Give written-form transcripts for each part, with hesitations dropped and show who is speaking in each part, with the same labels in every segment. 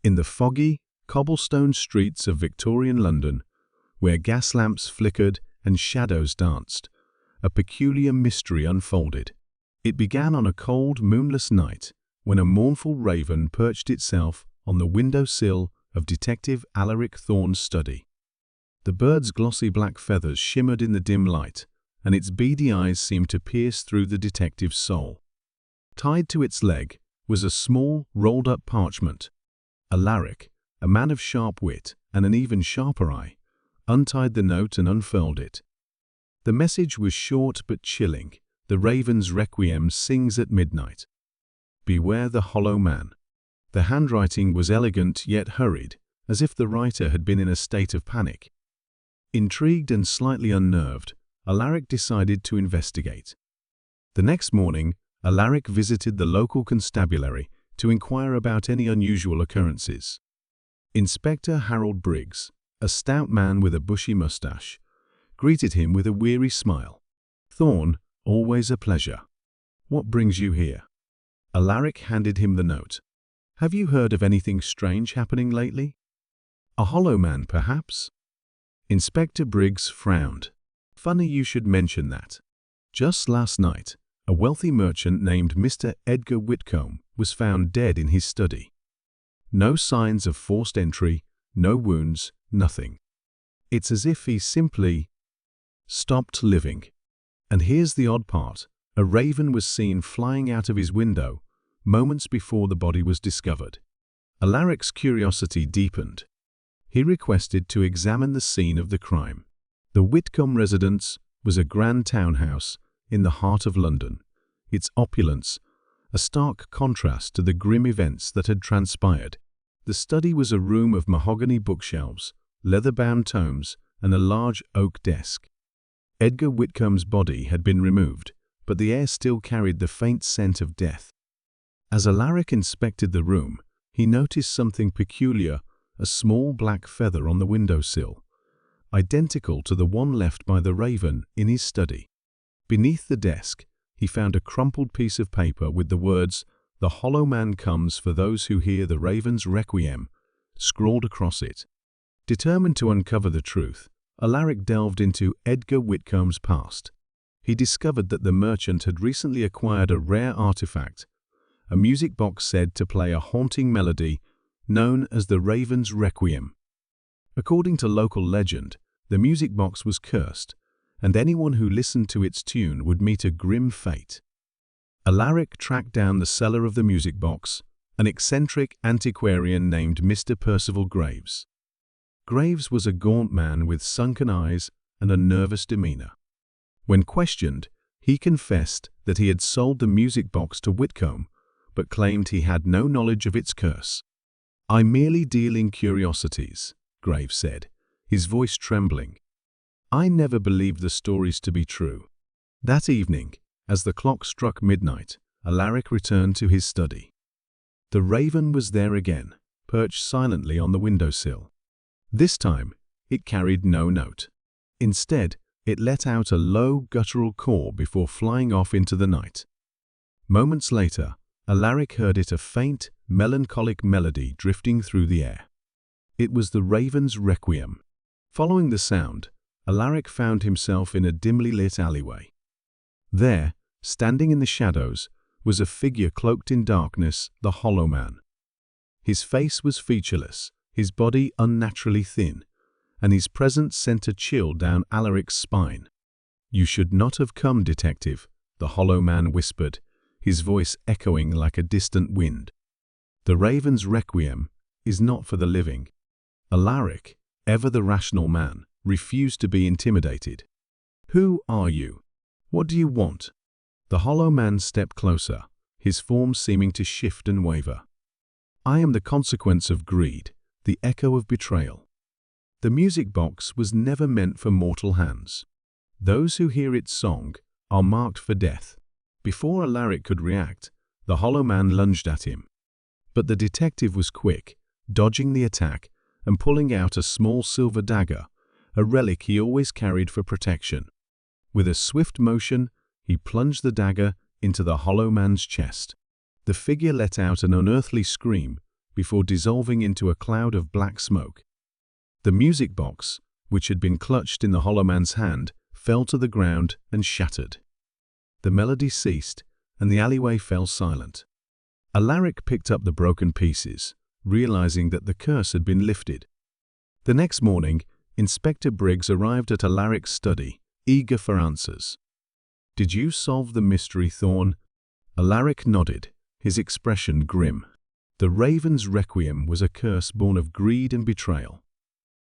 Speaker 1: In the foggy, cobblestone streets of Victorian London, where gas lamps flickered and shadows danced, a peculiar mystery unfolded. It began on a cold, moonless night when a mournful raven perched itself on the window-sill of Detective Alaric Thorne's study. The bird's glossy black feathers shimmered in the dim light, and its beady eyes seemed to pierce through the detective's soul. Tied to its leg was a small, rolled-up parchment. Alaric, a man of sharp wit and an even sharper eye, untied the note and unfurled it. The message was short but chilling. The raven's Requiem sings at midnight. Beware the hollow man. The handwriting was elegant yet hurried, as if the writer had been in a state of panic. Intrigued and slightly unnerved, Alaric decided to investigate. The next morning, Alaric visited the local constabulary to inquire about any unusual occurrences. Inspector Harold Briggs, a stout man with a bushy mustache, greeted him with a weary smile. "Thorne, always a pleasure. What brings you here?" Alaric handed him the note. "Have you heard of anything strange happening lately? A hollow man, perhaps?" Inspector Briggs frowned. "Funny you should mention that. Just last night, a wealthy merchant named Mr. Edgar Whitcomb was found dead in his study. No signs of forced entry, no wounds, nothing. It's as if he simply stopped living. And here's the odd part. A raven was seen flying out of his window moments before the body was discovered." Alaric's curiosity deepened. He requested to examine the scene of the crime. The Whitcomb residence was a grand townhouse in the heart of London, its opulence a stark contrast to the grim events that had transpired. The study was a room of mahogany bookshelves, leather-bound tomes, and a large oak desk. Edgar Whitcomb's body had been removed, but the air still carried the faint scent of death. As Alaric inspected the room, he noticed something peculiar, a small black feather on the windowsill, identical to the one left by the raven in his study. Beneath the desk, he found a crumpled piece of paper with the words, "The hollow man comes for those who hear the raven's Requiem," scrawled across it. Determined to uncover the truth, Alaric delved into Edgar Whitcomb's past. He discovered that the merchant had recently acquired a rare artifact, a music box said to play a haunting melody known as the Raven's Requiem. According to local legend, the music box was cursed, and anyone who listened to its tune would meet a grim fate. Alaric tracked down the seller of the music box, an eccentric antiquarian named Mr. Percival Graves. Graves was a gaunt man with sunken eyes and a nervous demeanor. When questioned, he confessed that he had sold the music box to Whitcomb, but claimed he had no knowledge of its curse. "I merely deal in curiosities," Graves said, his voice trembling. "I never believed the stories to be true." That evening, as the clock struck midnight, Alaric returned to his study. The raven was there again, perched silently on the windowsill. This time, it carried no note. Instead, it let out a low, guttural caw before flying off into the night. Moments later, Alaric heard a faint, melancholic melody drifting through the air. It was the raven's Requiem. Following the sound, Alaric found himself in a dimly lit alleyway. There, standing in the shadows, was a figure cloaked in darkness, the Hollow Man. His face was featureless, his body unnaturally thin, and his presence sent a chill down Alaric's spine. "You should not have come, detective," the Hollow Man whispered, his voice echoing like a distant wind. "The raven's Requiem is not for the living." Alaric, ever the rational man, refused to be intimidated. "Who are you? What do you want?" The Hollow Man stepped closer, his form seeming to shift and waver. "I am the consequence of greed, the echo of betrayal. The music box was never meant for mortal hands. Those who hear its song are marked for death." Before Alaric could react, the Hollow Man lunged at him. But the detective was quick, dodging the attack and pulling out a small silver dagger, a relic he always carried for protection. With a swift motion, he plunged the dagger into the Hollow Man's chest. The figure let out an unearthly scream, before dissolving into a cloud of black smoke. The music box, which had been clutched in the hollow man's hand, fell to the ground and shattered. The melody ceased, and the alleyway fell silent. Alaric picked up the broken pieces, realizing that the curse had been lifted. The next morning, Inspector Briggs arrived at Alaric's study, eager for answers. "Did you solve the mystery, Thorn?" Alaric nodded, his expression grim. The Raven's Requiem was a curse born of greed and betrayal.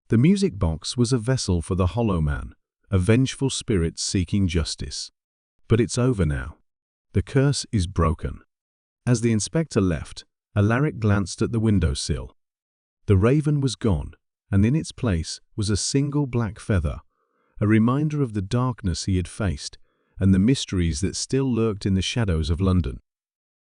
Speaker 1: The music box was a vessel for the Hollow Man, a vengeful spirit seeking justice. But it's over now. The curse is broken. As the inspector left, Alaric glanced at the windowsill. The raven was gone, and in its place was a single black feather, a reminder of the darkness he had faced and the mysteries that still lurked in the shadows of London.